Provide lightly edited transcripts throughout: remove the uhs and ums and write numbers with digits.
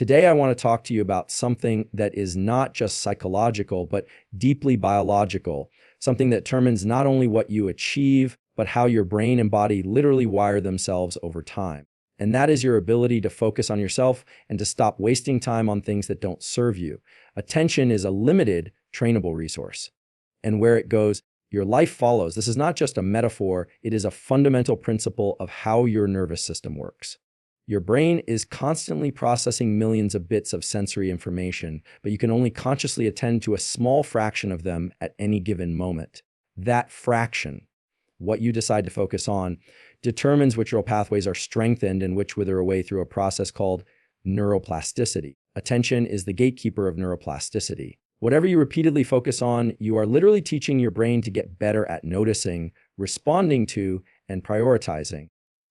Today, I want to talk to you about something that is not just psychological, but deeply biological, something that determines not only what you achieve, but how your brain and body literally wire themselves over time. And that is your ability to focus on yourself and to stop wasting time on things that don't serve you. Attention is a limited, trainable resource. And where it goes, your life follows. This is not just a metaphor, it is a fundamental principle of how your nervous system works. Your brain is constantly processing millions of bits of sensory information, but you can only consciously attend to a small fraction of them at any given moment. That fraction, what you decide to focus on, determines which neural pathways are strengthened and which wither away through a process called neuroplasticity. Attention is the gatekeeper of neuroplasticity. Whatever you repeatedly focus on, you are literally teaching your brain to get better at noticing, responding to, and prioritizing.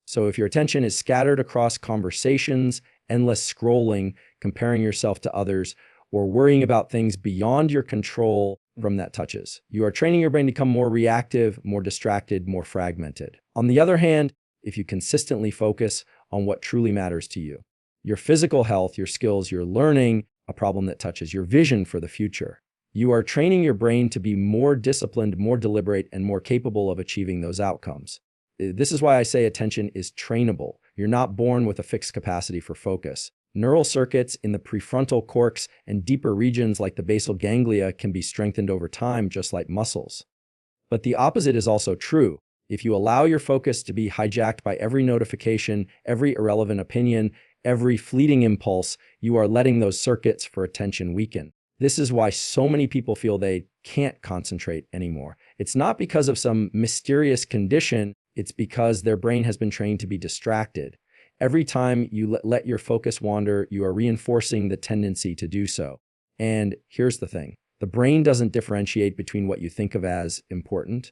So if your attention is scattered across conversations, endless scrolling, comparing yourself to others, or worrying about things beyond your control, from that touches, you are training your brain to become more reactive, more distracted, more fragmented. On the other hand, if you consistently focus on what truly matters to you, your physical health, your skills, your learning, a problem that touches your vision for the future, you are training your brain to be more disciplined, more deliberate, and more capable of achieving those outcomes. This is why I say attention is trainable. You're not born with a fixed capacity for focus. Neural circuits in the prefrontal cortex and deeper regions like the basal ganglia can be strengthened over time, just like muscles. But the opposite is also true. If you allow your focus to be hijacked by every notification, every irrelevant opinion, every fleeting impulse, you are letting those circuits for attention weaken. This is why so many people feel they can't concentrate anymore. It's not because of some mysterious condition, it's because their brain has been trained to be distracted. Every time you let your focus wander, you are reinforcing the tendency to do so. And here's the thing. The brain doesn't differentiate between what you think of as important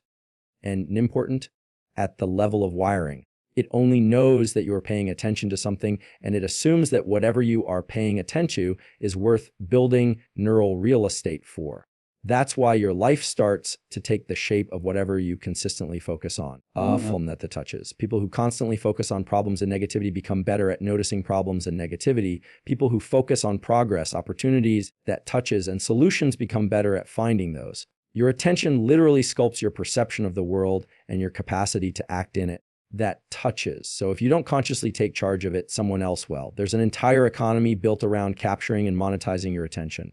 and important at the level of wiring. It only knows that you are paying attention to something, and it assumes that whatever you are paying attention to is worth building neural real estate for. That's why your life starts to take the shape of whatever you consistently focus on. Problem that touches. People who constantly focus on problems and negativity become better at noticing problems and negativity. People who focus on progress, opportunities that touches, and solutions become better at finding those. Your attention literally sculpts your perception of the world and your capacity to act in it. That touches. So if you don't consciously take charge of it, someone else will. There's an entire economy built around capturing and monetizing your attention.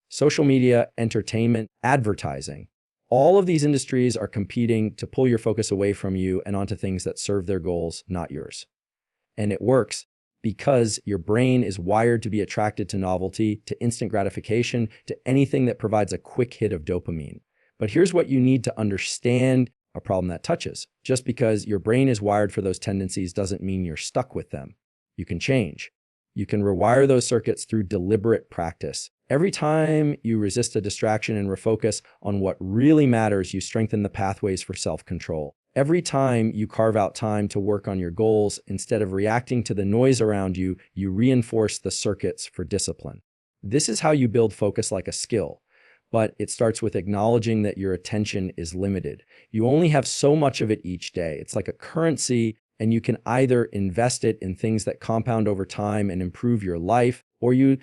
Social media, entertainment, advertising. All of these industries are competing to pull your focus away from you and onto things that serve their goals, not yours. And it works because your brain is wired to be attracted to novelty, to instant gratification, to anything that provides a quick hit of dopamine. But here's what you need to understand: a problem that touches. Just because your brain is wired for those tendencies doesn't mean you're stuck with them. You can change. You can rewire those circuits through deliberate practice. Every time you resist a distraction and refocus on what really matters, you strengthen the pathways for self-control. Every time you carve out time to work on your goals, instead of reacting to the noise around you, you reinforce the circuits for discipline. This is how you build focus like a skill. But it starts with acknowledging that your attention is limited. You only have so much of it each day. It's like a currency, and you can either invest it in things that compound over time and improve your life, or you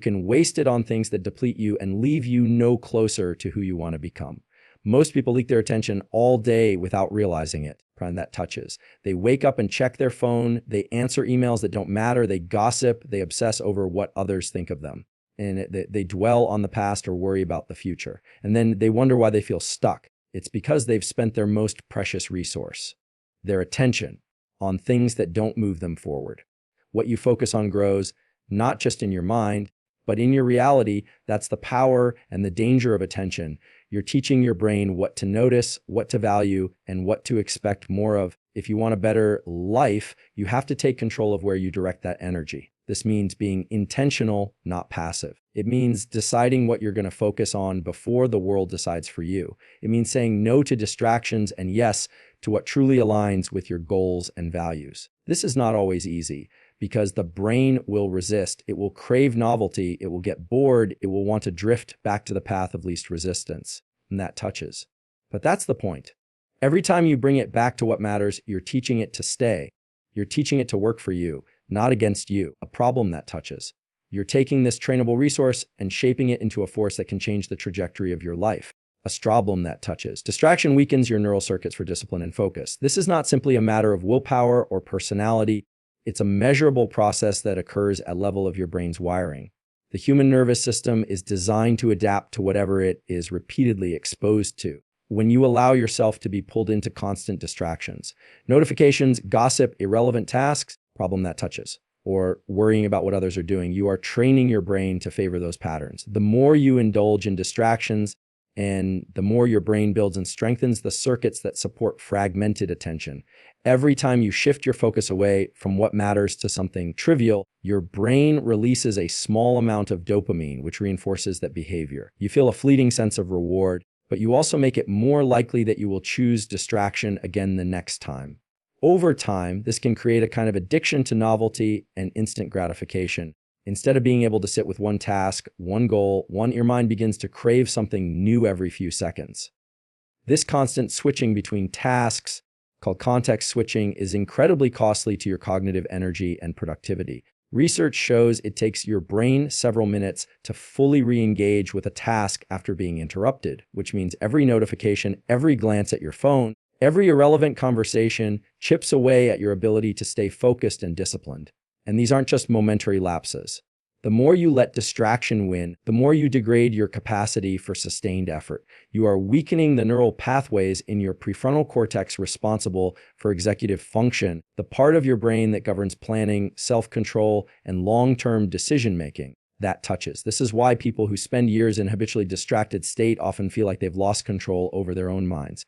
can waste it on things that deplete you and leave you no closer to who you want to become. Most people leak their attention all day without realizing it. And that touches. They wake up and check their phone. They answer emails that don't matter. They gossip. They obsess over what others think of them. And they dwell on the past or worry about the future. And then they wonder why they feel stuck. It's because they've spent their most precious resource, their attention, on things that don't move them forward. What you focus on grows, not just in your mind, but in your reality. That's the power and the danger of attention. You're teaching your brain what to notice, what to value, and what to expect more of. If you want a better life, you have to take control of where you direct that energy. This means being intentional, not passive. It means deciding what you're going to focus on before the world decides for you. It means saying no to distractions and yes to what truly aligns with your goals and values. This is not always easy because the brain will resist. It will crave novelty. It will get bored. It will want to drift back to the path of least resistance. And that touches. But that's the point. Every time you bring it back to what matters, you're teaching it to stay. You're teaching it to work for you, not against you. A problem that touches. You're taking this trainable resource and shaping it into a force that can change the trajectory of your life. A problem that touches. Distraction weakens your neural circuits for discipline and focus. This is not simply a matter of willpower or personality. It's a measurable process that occurs at level of your brain's wiring. The human nervous system is designed to adapt to whatever it is repeatedly exposed to. When you allow yourself to be pulled into constant distractions, notifications, gossip, irrelevant tasks, problem that touches, or worrying about what others are doing, you are training your brain to favor those patterns. The more you indulge in distractions, and the more your brain builds and strengthens the circuits that support fragmented attention. Every time you shift your focus away from what matters to something trivial, your brain releases a small amount of dopamine, which reinforces that behavior. You feel a fleeting sense of reward, but you also make it more likely that you will choose distraction again the next time. Over time, this can create a kind of addiction to novelty and instant gratification. Instead of being able to sit with one task, one goal, your mind begins to crave something new every few seconds. This constant switching between tasks, called context switching, is incredibly costly to your cognitive energy and productivity. Research shows it takes your brain several minutes to fully re-engage with a task after being interrupted, which means every notification, every glance at your phone, every irrelevant conversation chips away at your ability to stay focused and disciplined. And these aren't just momentary lapses. The more you let distraction win, the more you degrade your capacity for sustained effort. You are weakening the neural pathways in your prefrontal cortex responsible for executive function, the part of your brain that governs planning, self-control, and long-term decision-making. That touches. This is why people who spend years in a habitually distracted state often feel like they've lost control over their own minds.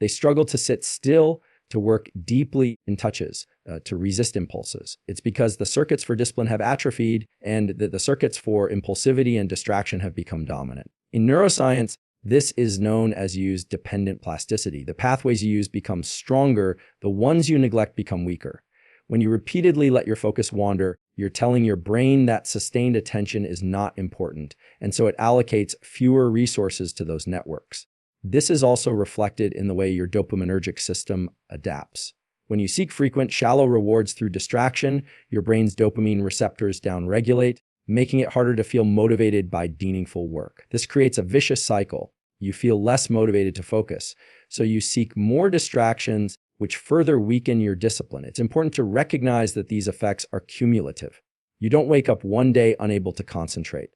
They struggle to sit still, to work deeply in touches, to resist impulses. It's because the circuits for discipline have atrophied and the circuits for impulsivity and distraction have become dominant. In neuroscience, this is known as use-dependent plasticity. The pathways you use become stronger, the ones you neglect become weaker. When you repeatedly let your focus wander, you're telling your brain that sustained attention is not important, and so it allocates fewer resources to those networks. This is also reflected in the way your dopaminergic system adapts. When you seek frequent, shallow rewards through distraction, your brain's dopamine receptors downregulate, making it harder to feel motivated by meaningful work. This creates a vicious cycle. You feel less motivated to focus, so you seek more distractions, which further weaken your discipline. It's important to recognize that these effects are cumulative. You don't wake up one day unable to concentrate.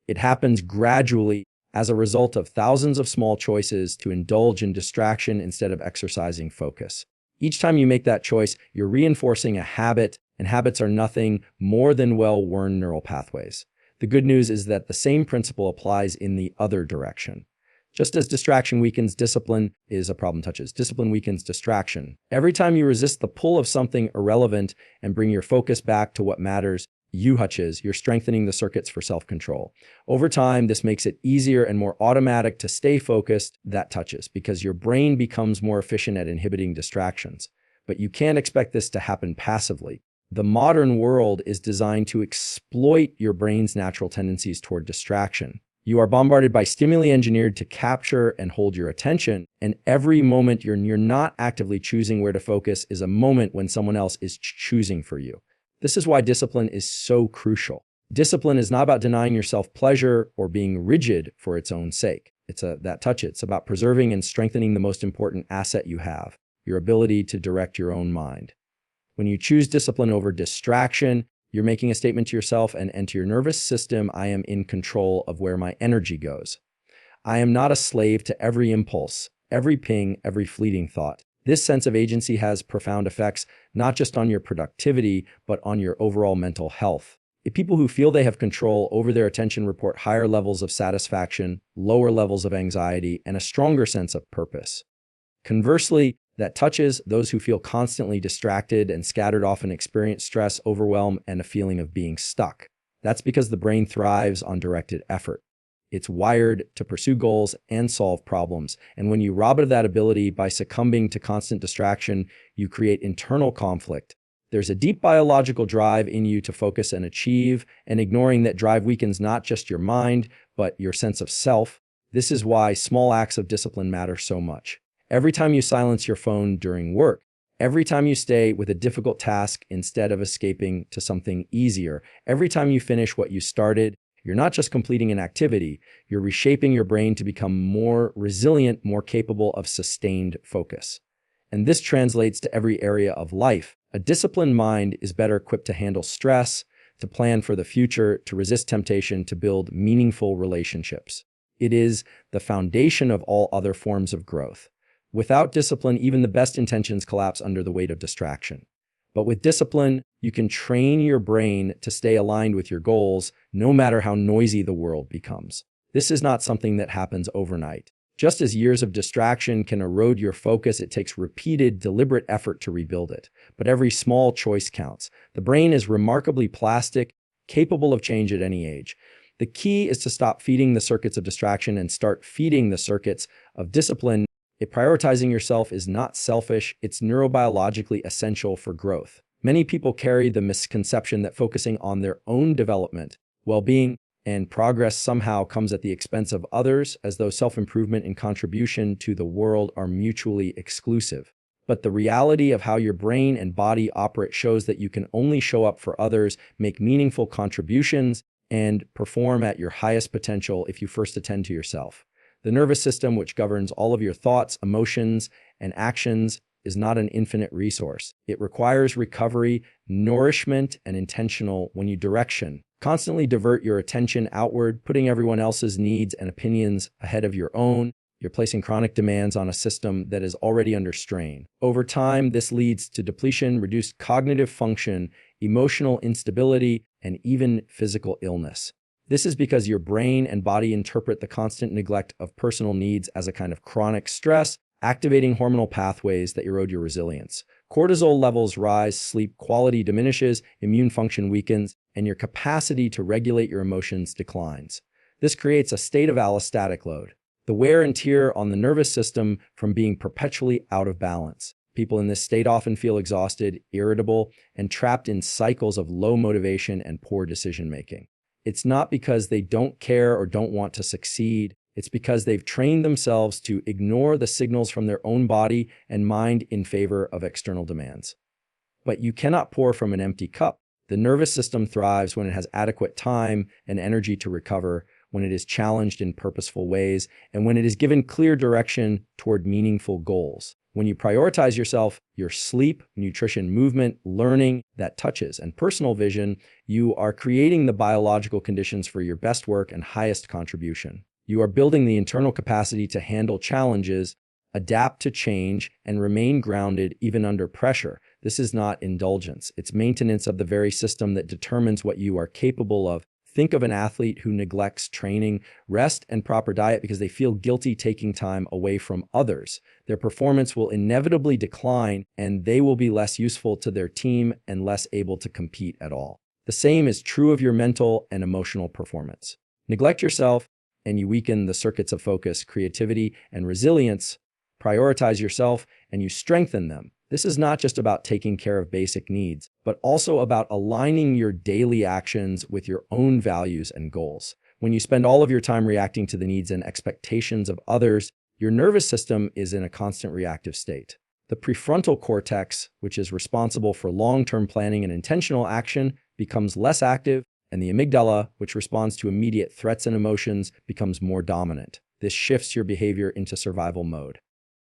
It happens gradually as a result of thousands of small choices to indulge in distraction instead of exercising focus. Each time you make that choice, you're reinforcing a habit, and habits are nothing more than well-worn neural pathways. The good news is that the same principle applies in the other direction. Just as distraction weakens discipline, is a problem touches. Discipline weakens distraction. Every time you resist the pull of something irrelevant and bring your focus back to what matters, you're strengthening the circuits for self-control. Over time, this makes it easier and more automatic to stay focused. That touches, because your brain becomes more efficient at inhibiting distractions. But you can't expect this to happen passively. The modern world is designed to exploit your brain's natural tendencies toward distraction. You are bombarded by stimuli engineered to capture and hold your attention, and every moment you're not actively choosing where to focus is a moment when someone else is choosing for you. This is why discipline is so crucial. Discipline is not about denying yourself pleasure or being rigid for its own sake. It's about preserving and strengthening the most important asset you have, your ability to direct your own mind. When you choose discipline over distraction, you're making a statement to yourself and to your nervous system: I am in control of where my energy goes. I am not a slave to every impulse, every ping, every fleeting thought. This sense of agency has profound effects, not just on your productivity, but on your overall mental health. People who feel they have control over their attention report higher levels of satisfaction, lower levels of anxiety, and a stronger sense of purpose. Conversely, that touches those who feel constantly distracted and scattered often experience stress, overwhelm, and a feeling of being stuck. That's because the brain thrives on directed effort. It's wired to pursue goals and solve problems. And when you rob it of that ability by succumbing to constant distraction, you create internal conflict. There's a deep biological drive in you to focus and achieve, and ignoring that drive weakens not just your mind, but your sense of self. This is why small acts of discipline matter so much. Every time you silence your phone during work, Every time you stay with a difficult task instead of escaping to something easier, every time you finish what you started, you're not just completing an activity, you're reshaping your brain to become more resilient, more capable of sustained focus. And this translates to every area of life. A disciplined mind is better equipped to handle stress, to plan for the future, to resist temptation, to build meaningful relationships. It is the foundation of all other forms of growth. Without discipline, even the best intentions collapse under the weight of distraction. But with discipline, you can train your brain to stay aligned with your goals, no matter how noisy the world becomes. This is not something that happens overnight. Just as years of distraction can erode your focus, it takes repeated, deliberate effort to rebuild it. But every small choice counts. The brain is remarkably plastic, capable of change at any age. The key is to stop feeding the circuits of distraction and start feeding the circuits of discipline. Prioritizing yourself is not selfish, it's neurobiologically essential for growth. Many people carry the misconception that focusing on their own development, well-being, and progress somehow comes at the expense of others, as though self-improvement and contribution to the world are mutually exclusive. But the reality of how your brain and body operate shows that you can only show up for others, make meaningful contributions, and perform at your highest potential if you first attend to yourself. The nervous system, which governs all of your thoughts, emotions, and actions, is not an infinite resource. It requires recovery, nourishment, and intentional direction. Constantly divert your attention outward, putting everyone else's needs and opinions ahead of your own. You're placing chronic demands on a system that is already under strain. Over time, this leads to depletion, reduced cognitive function, emotional instability, and even physical illness. This is because your brain and body interpret the constant neglect of personal needs as a kind of chronic stress, activating hormonal pathways that erode your resilience. Cortisol levels rise, sleep quality diminishes, immune function weakens, and your capacity to regulate your emotions declines. This creates a state of allostatic load, the wear and tear on the nervous system from being perpetually out of balance. People in this state often feel exhausted, irritable, and trapped in cycles of low motivation and poor decision-making. It's not because they don't care or don't want to succeed. It's because they've trained themselves to ignore the signals from their own body and mind in favor of external demands. But you cannot pour from an empty cup. The nervous system thrives when it has adequate time and energy to recover, when it is challenged in purposeful ways, and when it is given clear direction toward meaningful goals. When you prioritize yourself, your sleep, nutrition, movement, learning that touches, and personal vision, you are creating the biological conditions for your best work and highest contribution. You are building the internal capacity to handle challenges, adapt to change, and remain grounded even under pressure. This is not indulgence. It's maintenance of the very system that determines what you are capable of. Think of an athlete who neglects training, rest, and proper diet because they feel guilty taking time away from others. Their performance will inevitably decline, and they will be less useful to their team and less able to compete at all. The same is true of your mental and emotional performance. Neglect yourself, and you weaken the circuits of focus, creativity, and resilience. Prioritize yourself, and you strengthen them. This is not just about taking care of basic needs, but also about aligning your daily actions with your own values and goals. When you spend all of your time reacting to the needs and expectations of others, your nervous system is in a constant reactive state. The prefrontal cortex, which is responsible for long-term planning and intentional action, becomes less active, and the amygdala, which responds to immediate threats and emotions, becomes more dominant. This shifts your behavior into survival mode.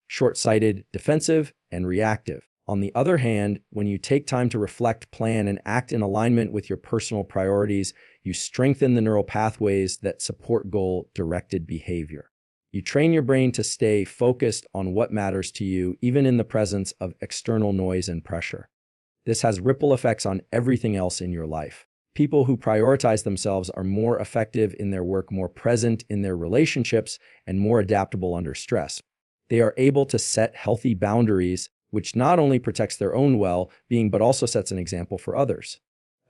Short-sighted, defensive, and reactive. On the other hand, when you take time to reflect, plan, and act in alignment with your personal priorities, you strengthen the neural pathways that support goal-directed behavior. You train your brain to stay focused on what matters to you, even in the presence of external noise and pressure. This has ripple effects on everything else in your life. People who prioritize themselves are more effective in their work, more present in their relationships, and more adaptable under stress. They are able to set healthy boundaries, which not only protects their own well-being, but also sets an example for others.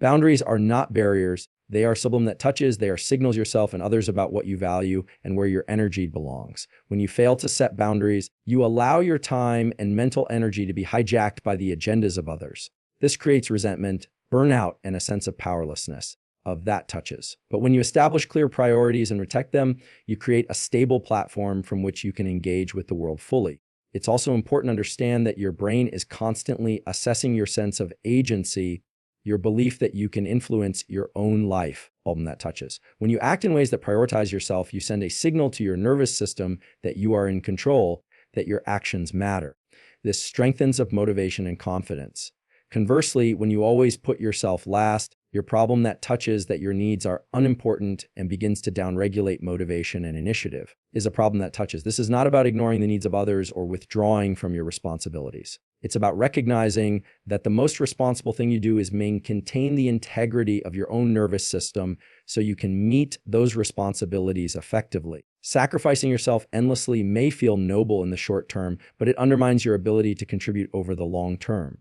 Boundaries are not barriers. They are sublime that touches. They are signals yourself and others about what you value and where your energy belongs. When you fail to set boundaries, you allow your time and mental energy to be hijacked by the agendas of others. This creates resentment, burnout, and a sense of powerlessness. Of that touches. But when you establish clear priorities and protect them, you create a stable platform from which you can engage with the world fully. It's also important to understand that your brain is constantly assessing your sense of agency, your belief that you can influence your own life, problem that touches. When you act in ways that prioritize yourself, you send a signal to your nervous system that you are in control, that your actions matter. This strengthens of motivation and confidence. Conversely, when you always put yourself last, your problem that touches that your needs are unimportant and begins to downregulate motivation and initiative is a problem that touches. This is not about ignoring the needs of others or withdrawing from your responsibilities. It's about recognizing that the most responsible thing you do is contain the integrity of your own nervous system so you can meet those responsibilities effectively. Sacrificing yourself endlessly may feel noble in the short term, but it undermines your ability to contribute over the long term.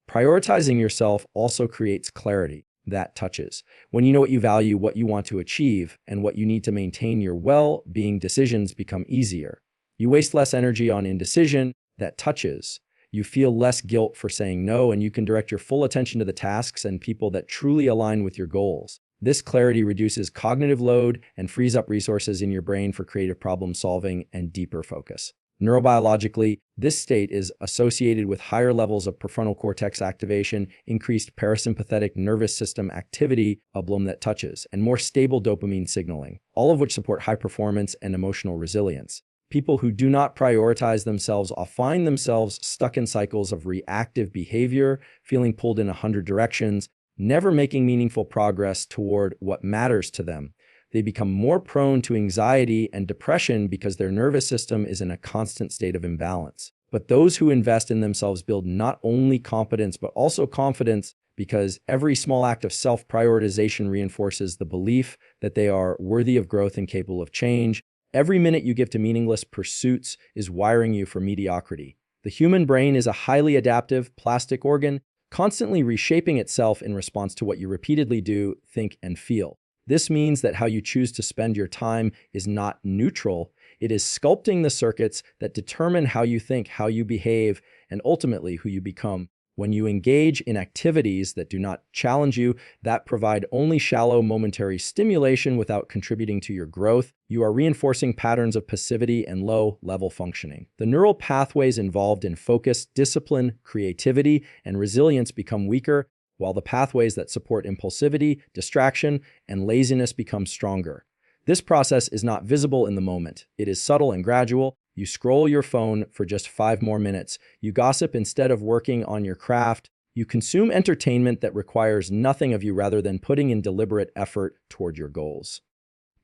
Prioritizing yourself also creates clarity that touches. When you know what you value, what you want to achieve, and what you need to maintain your well-being, decisions become easier. You waste less energy on indecision that touches. You feel less guilt for saying no, and you can direct your full attention to the tasks and people that truly align with your goals. This clarity reduces cognitive load and frees up resources in your brain for creative problem solving and deeper focus. Neurobiologically, this state is associated with higher levels of prefrontal cortex activation, increased parasympathetic nervous system activity, a bloom that touches, and more stable dopamine signaling, all of which support high performance and emotional resilience. People who do not prioritize themselves often find themselves stuck in cycles of reactive behavior, feeling pulled in 100 directions, never making meaningful progress toward what matters to them. They become more prone to anxiety and depression because their nervous system is in a constant state of imbalance. But those who invest in themselves build not only competence, but also confidence, because every small act of self-prioritization reinforces the belief that they are worthy of growth and capable of change. Every minute you give to meaningless pursuits is wiring you for mediocrity. The human brain is a highly adaptive, plastic organ, constantly reshaping itself in response to what you repeatedly do, think, and feel. This means that how you choose to spend your time is not neutral. It is sculpting the circuits that determine how you think, how you behave, and ultimately who you become. When you engage in activities that do not challenge you, that provide only shallow momentary stimulation without contributing to your growth, you are reinforcing patterns of passivity and low-level functioning. The neural pathways involved in focus, discipline, creativity, and resilience become weaker, while the pathways that support impulsivity, distraction, and laziness become stronger. This process is not visible in the moment. It is subtle and gradual. You scroll your phone for just 5 more minutes. You gossip instead of working on your craft. You consume entertainment that requires nothing of you rather than putting in deliberate effort toward your goals.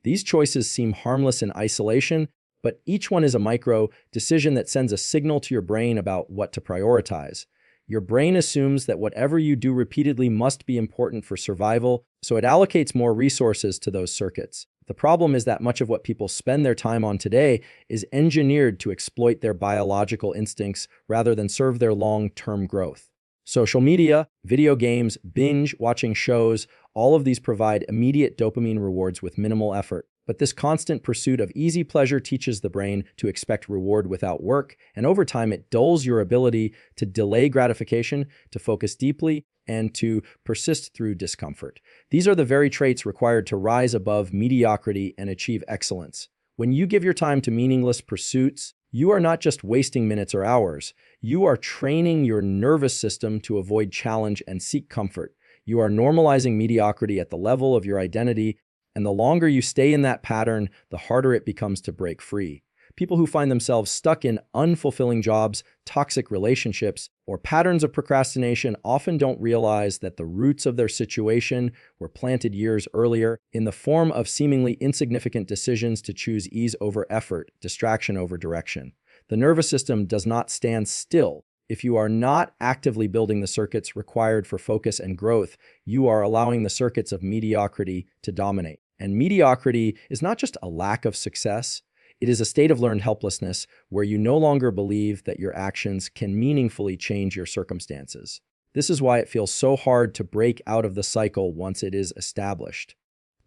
These choices seem harmless in isolation, but each one is a micro decision that sends a signal to your brain about what to prioritize. Your brain assumes that whatever you do repeatedly must be important for survival, so it allocates more resources to those circuits. The problem is that much of what people spend their time on today is engineered to exploit their biological instincts rather than serve their long-term growth. Social media, video games, binge-watching shows, all of these provide immediate dopamine rewards with minimal effort. But this constant pursuit of easy pleasure teaches the brain to expect reward without work, and over time it dulls your ability to delay gratification, to focus deeply, and to persist through discomfort. These are the very traits required to rise above mediocrity and achieve excellence. When you give your time to meaningless pursuits, you are not just wasting minutes or hours. You are training your nervous system to avoid challenge and seek comfort. You are normalizing mediocrity at the level of your identity, and the longer you stay in that pattern, the harder it becomes to break free. People who find themselves stuck in unfulfilling jobs, toxic relationships, or patterns of procrastination often don't realize that the roots of their situation were planted years earlier in the form of seemingly insignificant decisions to choose ease over effort, distraction over direction. The nervous system does not stand still. If you are not actively building the circuits required for focus and growth, you are allowing the circuits of mediocrity to dominate. And mediocrity is not just a lack of success. It is a state of learned helplessness where you no longer believe that your actions can meaningfully change your circumstances. This is why it feels so hard to break out of the cycle once it is established.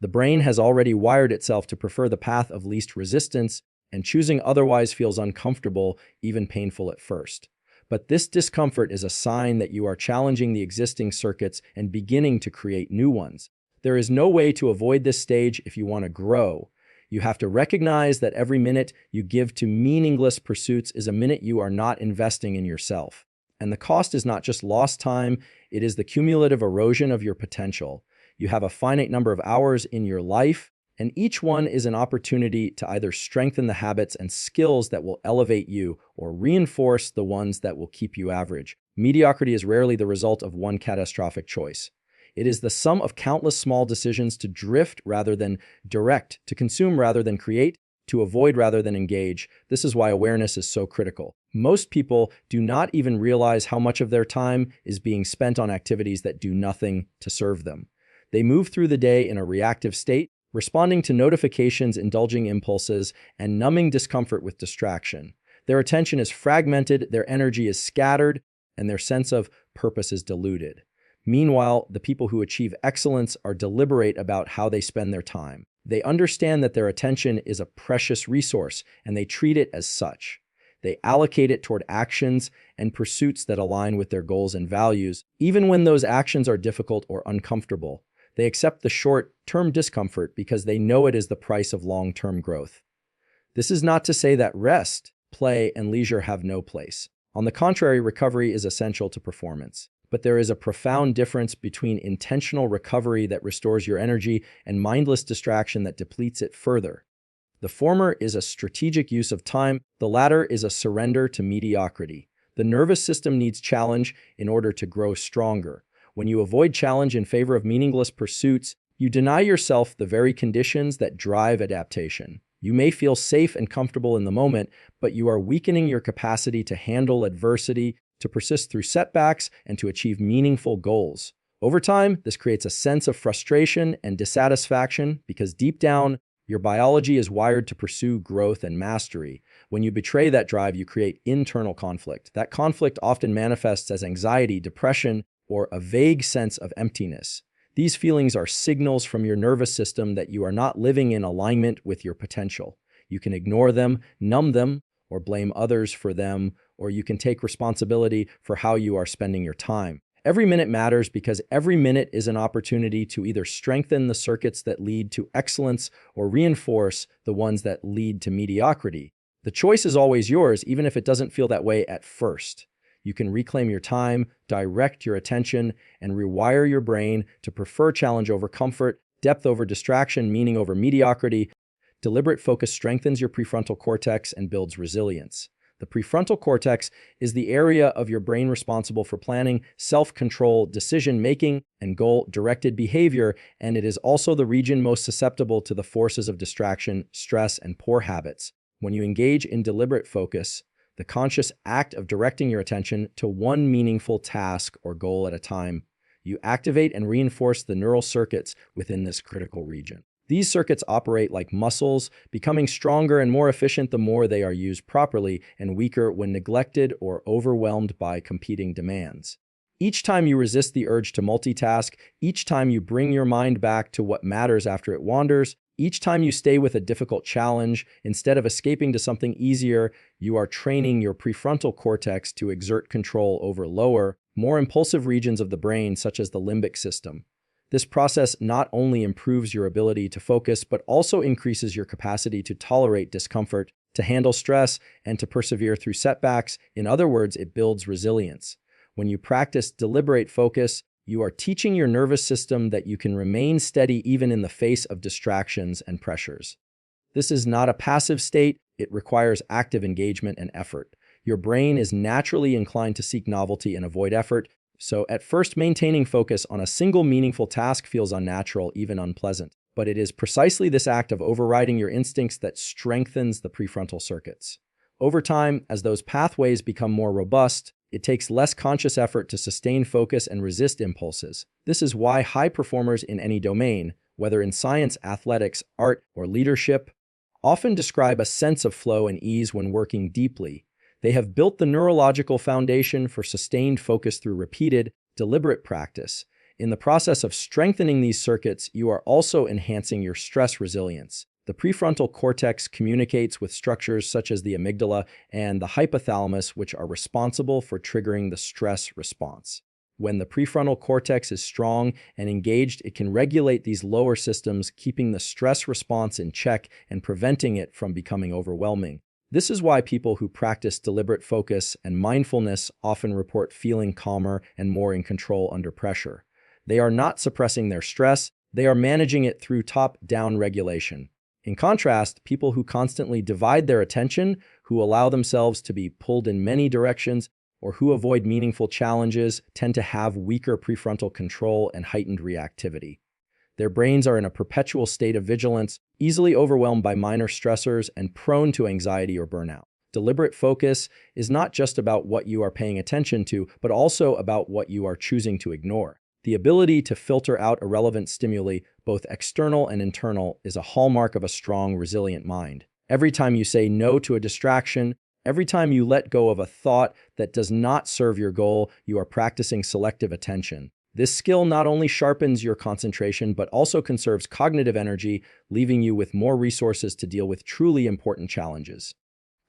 The brain has already wired itself to prefer the path of least resistance, and choosing otherwise feels uncomfortable, even painful at first. But this discomfort is a sign that you are challenging the existing circuits and beginning to create new ones. There is no way to avoid this stage if you want to grow. You have to recognize that every minute you give to meaningless pursuits is a minute you are not investing in yourself. And the cost is not just lost time, it is the cumulative erosion of your potential. You have a finite number of hours in your life, and each one is an opportunity to either strengthen the habits and skills that will elevate you or reinforce the ones that will keep you average. Mediocrity is rarely the result of one catastrophic choice. It is the sum of countless small decisions to drift rather than direct, to consume rather than create, to avoid rather than engage. This is why awareness is so critical. Most people do not even realize how much of their time is being spent on activities that do nothing to serve them. They move through the day in a reactive state, responding to notifications, indulging impulses, and numbing discomfort with distraction. Their attention is fragmented, their energy is scattered, and their sense of purpose is diluted. Meanwhile, the people who achieve excellence are deliberate about how they spend their time. They understand that their attention is a precious resource, and they treat it as such. They allocate it toward actions and pursuits that align with their goals and values, even when those actions are difficult or uncomfortable. They accept the short-term discomfort because they know it is the price of long-term growth. This is not to say that rest, play, and leisure have no place. On the contrary, recovery is essential to performance. But there is a profound difference between intentional recovery that restores your energy and mindless distraction that depletes it further. The former is a strategic use of time, the latter is a surrender to mediocrity. The nervous system needs challenge in order to grow stronger. When you avoid challenge in favor of meaningless pursuits, you deny yourself the very conditions that drive adaptation. You may feel safe and comfortable in the moment, but you are weakening your capacity to handle adversity, to persist through setbacks, and to achieve meaningful goals. Over time, this creates a sense of frustration and dissatisfaction because deep down, your biology is wired to pursue growth and mastery. When you betray that drive, you create internal conflict. That conflict often manifests as anxiety, depression, or a vague sense of emptiness. These feelings are signals from your nervous system that you are not living in alignment with your potential. You can ignore them, numb them, or blame others for them, or you can take responsibility for how you are spending your time. Every minute matters because every minute is an opportunity to either strengthen the circuits that lead to excellence or reinforce the ones that lead to mediocrity. The choice is always yours, even if it doesn't feel that way at first. You can reclaim your time, direct your attention, and rewire your brain to prefer challenge over comfort, depth over distraction, meaning over mediocrity. Deliberate focus strengthens your prefrontal cortex and builds resilience. The prefrontal cortex is the area of your brain responsible for planning, self-control, decision-making, and goal-directed behavior, and it is also the region most susceptible to the forces of distraction, stress, and poor habits. When you engage in deliberate focus, the conscious act of directing your attention to one meaningful task or goal at a time, you activate and reinforce the neural circuits within this critical region. These circuits operate like muscles, becoming stronger and more efficient the more they are used properly, and weaker when neglected or overwhelmed by competing demands. Each time you resist the urge to multitask, each time you bring your mind back to what matters after it wanders, each time you stay with a difficult challenge, instead of escaping to something easier, you are training your prefrontal cortex to exert control over lower, more impulsive regions of the brain, such as the limbic system. This process not only improves your ability to focus, but also increases your capacity to tolerate discomfort, to handle stress, and to persevere through setbacks. In other words, it builds resilience. When you practice deliberate focus, you are teaching your nervous system that you can remain steady even in the face of distractions and pressures. This is not a passive state, it requires active engagement and effort. Your brain is naturally inclined to seek novelty and avoid effort, so at first maintaining focus on a single meaningful task feels unnatural, even unpleasant. But it is precisely this act of overriding your instincts that strengthens the prefrontal circuits. Over time, as those pathways become more robust, it takes less conscious effort to sustain focus and resist impulses. This is why high performers in any domain, whether in science, athletics, art, or leadership, often describe a sense of flow and ease when working deeply. They have built the neurological foundation for sustained focus through repeated, deliberate practice. In the process of strengthening these circuits, you are also enhancing your stress resilience. The prefrontal cortex communicates with structures such as the amygdala and the hypothalamus, which are responsible for triggering the stress response. When the prefrontal cortex is strong and engaged, it can regulate these lower systems, keeping the stress response in check and preventing it from becoming overwhelming. This is why people who practice deliberate focus and mindfulness often report feeling calmer and more in control under pressure. They are not suppressing their stress, they are managing it through top-down regulation. In contrast, people who constantly divide their attention, who allow themselves to be pulled in many directions, or who avoid meaningful challenges tend to have weaker prefrontal control and heightened reactivity. Their brains are in a perpetual state of vigilance, easily overwhelmed by minor stressors and prone to anxiety or burnout. Deliberate focus is not just about what you are paying attention to, but also about what you are choosing to ignore. The ability to filter out irrelevant stimuli, both external and internal, is a hallmark of a strong, resilient mind. Every time you say no to a distraction, every time you let go of a thought that does not serve your goal, you are practicing selective attention. This skill not only sharpens your concentration, but also conserves cognitive energy, leaving you with more resources to deal with truly important challenges.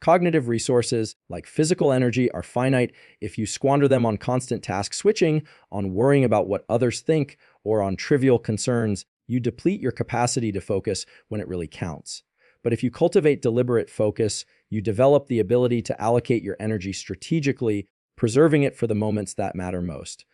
Cognitive resources, like physical energy, are finite. If you squander them on constant task switching, on worrying about what others think, or on trivial concerns, you deplete your capacity to focus when it really counts. But if you cultivate deliberate focus, you develop the ability to allocate your energy strategically, preserving it for the moments that matter most.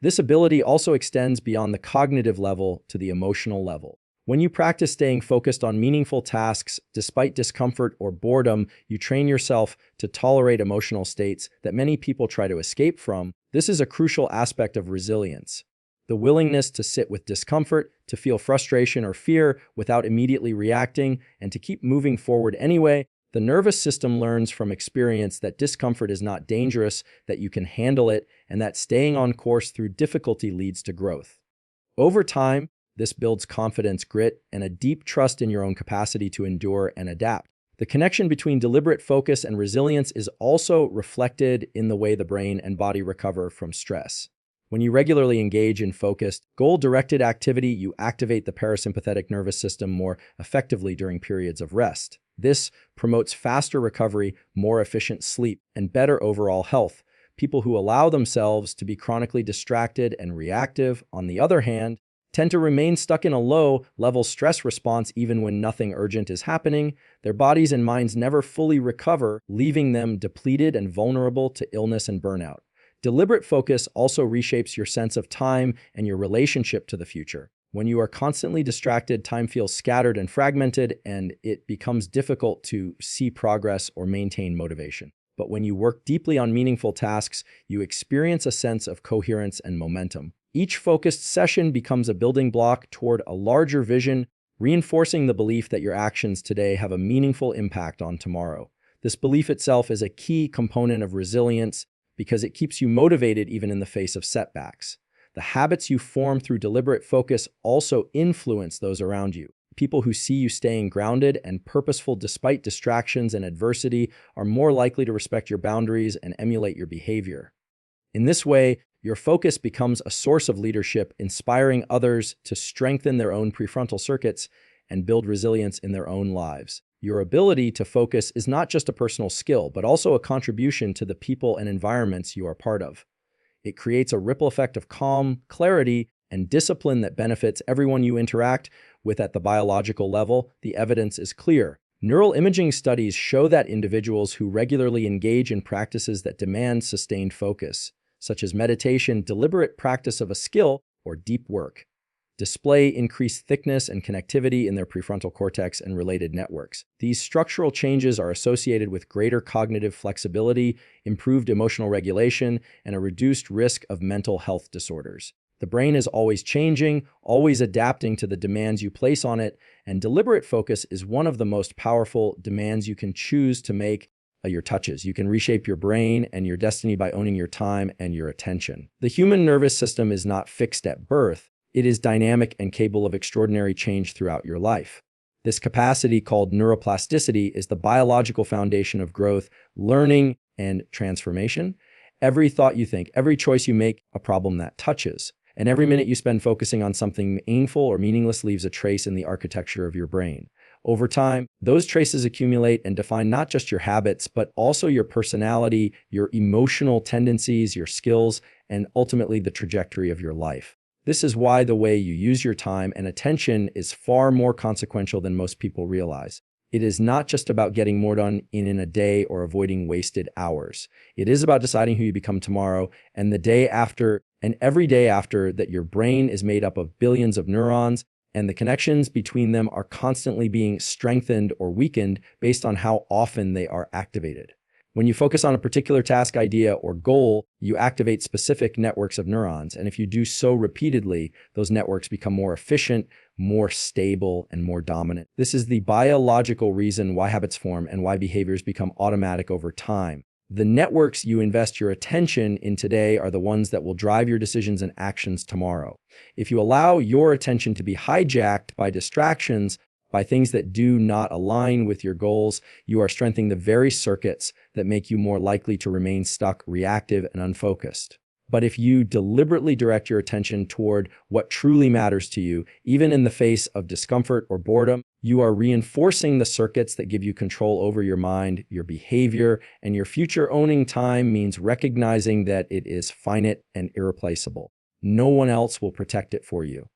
This ability also extends beyond the cognitive level to the emotional level. When you practice staying focused on meaningful tasks, despite discomfort or boredom, you train yourself to tolerate emotional states that many people try to escape from. This is a crucial aspect of resilience. The willingness to sit with discomfort, to feel frustration or fear without immediately reacting, and to keep moving forward anyway. The nervous system learns from experience that discomfort is not dangerous, that you can handle it, and that staying on course through difficulty leads to growth. Over time, this builds confidence, grit, and a deep trust in your own capacity to endure and adapt. The connection between deliberate focus and resilience is also reflected in the way the brain and body recover from stress. When you regularly engage in focused, goal-directed activity, you activate the parasympathetic nervous system more effectively during periods of rest. This promotes faster recovery, more efficient sleep, and better overall health. People who allow themselves to be chronically distracted and reactive, on the other hand, tend to remain stuck in a low-level stress response even when nothing urgent is happening. Their bodies and minds never fully recover, leaving them depleted and vulnerable to illness and burnout. Deliberate focus also reshapes your sense of time and your relationship to the future. When you are constantly distracted, time feels scattered and fragmented, and it becomes difficult to see progress or maintain motivation. But when you work deeply on meaningful tasks, you experience a sense of coherence and momentum. Each focused session becomes a building block toward a larger vision, reinforcing the belief that your actions today have a meaningful impact on tomorrow. This belief itself is a key component of resilience because it keeps you motivated even in the face of setbacks. The habits you form through deliberate focus also influence those around you. People who see you staying grounded and purposeful despite distractions and adversity are more likely to respect your boundaries and emulate your behavior. In this way, your focus becomes a source of leadership, inspiring others to strengthen their own prefrontal circuits and build resilience in their own lives. Your ability to focus is not just a personal skill, but also a contribution to the people and environments you are part of. It creates a ripple effect of calm, clarity, and discipline that benefits everyone you interact with at the biological level. The evidence is clear. Neural imaging studies show that individuals who regularly engage in practices that demand sustained focus, such as meditation, deliberate practice of a skill, or deep work, display increased thickness and connectivity in their prefrontal cortex and related networks. These structural changes are associated with greater cognitive flexibility, improved emotional regulation, and a reduced risk of mental health disorders. The brain is always changing, always adapting to the demands you place on it, and deliberate focus is one of the most powerful demands you can choose to make your touches. You can reshape your brain and your destiny by owning your time and your attention. The human nervous system is not fixed at birth. It is dynamic and capable of extraordinary change throughout your life. This capacity, called neuroplasticity, is the biological foundation of growth, learning, and transformation. Every thought you think, every choice you make, a problem that touches. And every minute you spend focusing on something meaningful or meaningless leaves a trace in the architecture of your brain. Over time, those traces accumulate and define not just your habits, but also your personality, your emotional tendencies, your skills, and ultimately the trajectory of your life. This is why the way you use your time and attention is far more consequential than most people realize. It is not just about getting more done in a day or avoiding wasted hours. It is about deciding who you become tomorrow and the day after and every day after. That your brain is made up of billions of neurons, and the connections between them are constantly being strengthened or weakened based on how often they are activated. When you focus on a particular task, idea, or goal, you activate specific networks of neurons. And if you do so repeatedly, those networks become more efficient, more stable, and more dominant. This is the biological reason why habits form and why behaviors become automatic over time. The networks you invest your attention in today are the ones that will drive your decisions and actions tomorrow. If you allow your attention to be hijacked by distractions, by things that do not align with your goals, you are strengthening the very circuits that make you more likely to remain stuck, reactive, and unfocused. But if you deliberately direct your attention toward what truly matters to you, even in the face of discomfort or boredom, you are reinforcing the circuits that give you control over your mind, your behavior, and your future. Owning time means recognizing that it is finite and irreplaceable. No one else will protect it for you.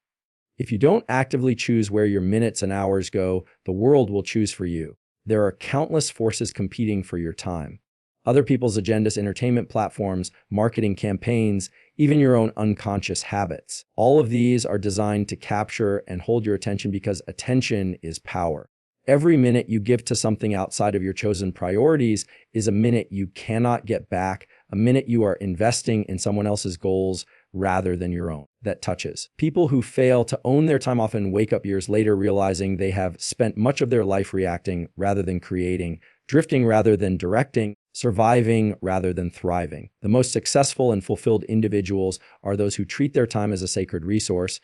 If you don't actively choose where your minutes and hours go, the world will choose for you. There are countless forces competing for your time. Other people's agendas, entertainment platforms, marketing campaigns, even your own unconscious habits. All of these are designed to capture and hold your attention because attention is power. Every minute you give to something outside of your chosen priorities is a minute you cannot get back, a minute you are investing in someone else's goals rather than your own. That touches. People who fail to own their time often wake up years later realizing they have spent much of their life reacting rather than creating, drifting rather than directing, surviving rather than thriving. The most successful and fulfilled individuals are those who treat their time as a sacred resource,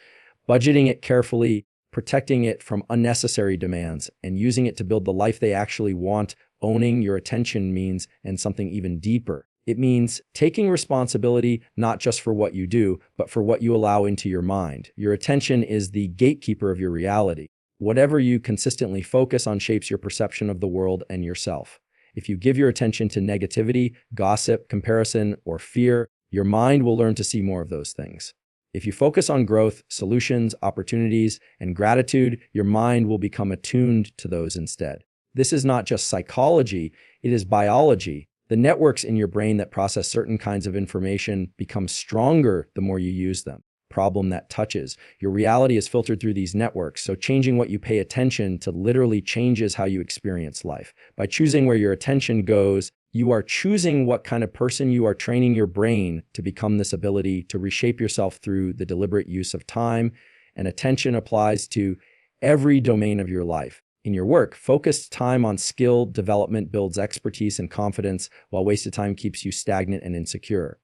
budgeting it carefully, protecting it from unnecessary demands, and using it to build the life they actually want. Owning your attention means, and something even deeper, it means taking responsibility not just for what you do, but for what you allow into your mind. Your attention is the gatekeeper of your reality. Whatever you consistently focus on shapes your perception of the world and yourself. If you give your attention to negativity, gossip, comparison, or fear, your mind will learn to see more of those things. If you focus on growth, solutions, opportunities, and gratitude, your mind will become attuned to those instead. This is not just psychology, it is biology. The networks in your brain that process certain kinds of information become stronger the more you use them. Problem that touches. Your reality is filtered through these networks, so changing what you pay attention to literally changes how you experience life. By choosing where your attention goes, you are choosing what kind of person you are training your brain to become. This ability to reshape yourself through the deliberate use of time and attention applies to every domain of your life. In your work, focused time on skill development builds expertise and confidence, while wasted time keeps you stagnant and insecure.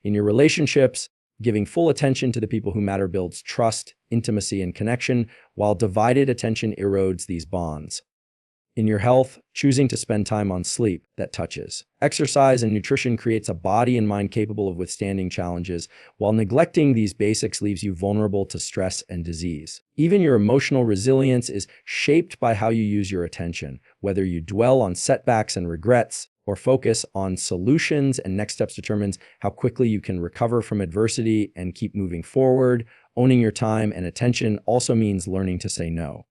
In your relationships, giving full attention to the people who matter builds trust, intimacy, and connection, while divided attention erodes these bonds. In your health, choosing to spend time on sleep that touches. Exercise and nutrition creates a body and mind capable of withstanding challenges, while neglecting these basics leaves you vulnerable to stress and disease. Even your emotional resilience is shaped by how you use your attention, whether you dwell on setbacks and regrets, or focus on solutions and next steps determines how quickly you can recover from adversity and keep moving forward. Owning your time and attention also means learning to say no.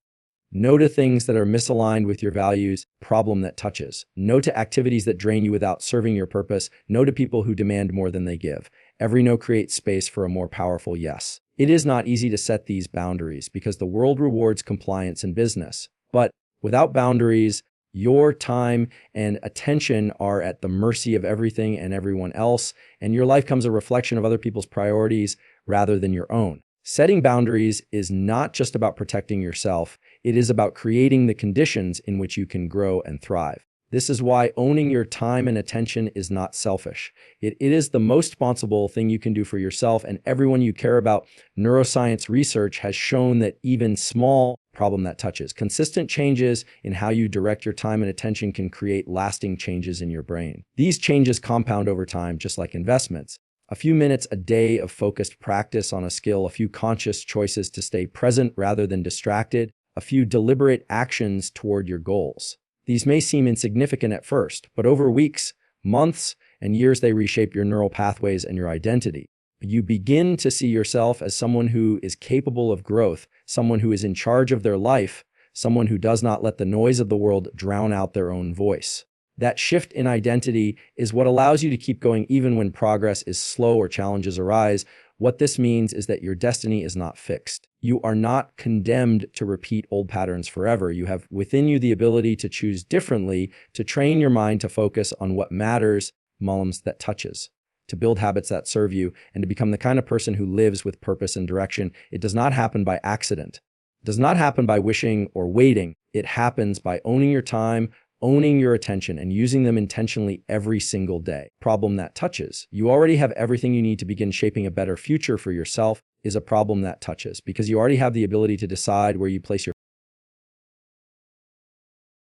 No to things that are misaligned with your values, problem that touches. No to activities that drain you without serving your purpose. No to people who demand more than they give. Every no creates space for a more powerful yes. It is not easy to set these boundaries because the world rewards compliance in business. But without boundaries, your time and attention are at the mercy of everything and everyone else, and your life becomes a reflection of other people's priorities rather than your own. Setting boundaries is not just about protecting yourself, it is about creating the conditions in which you can grow and thrive. This is why owning your time and attention is not selfish. It is the most responsible thing you can do for yourself and everyone you care about. Neuroscience research has shown that even small problem that touches. Consistent changes in how you direct your time and attention can create lasting changes in your brain. These changes compound over time, just like investments. A few minutes a day of focused practice on a skill, a few conscious choices to stay present rather than distracted, a few deliberate actions toward your goals. These may seem insignificant at first, but over weeks, months, and years they reshape your neural pathways and your identity. You begin to see yourself as someone who is capable of growth, someone who is in charge of their life, someone who does not let the noise of the world drown out their own voice. That shift in identity is what allows you to keep going even when progress is slow or challenges arise. What this means is that your destiny is not fixed. You are not condemned to repeat old patterns forever. You have within you the ability to choose differently, to train your mind to focus on what matters, mulums that touches, to build habits that serve you, and to become the kind of person who lives with purpose and direction. It does not happen by accident. It does not happen by wishing or waiting. It happens by owning your time, owning your attention, and using them intentionally every single day. Problem that touches. You already have everything you need to begin shaping a better future for yourself is a problem that touches, because you already have the ability to decide where you place your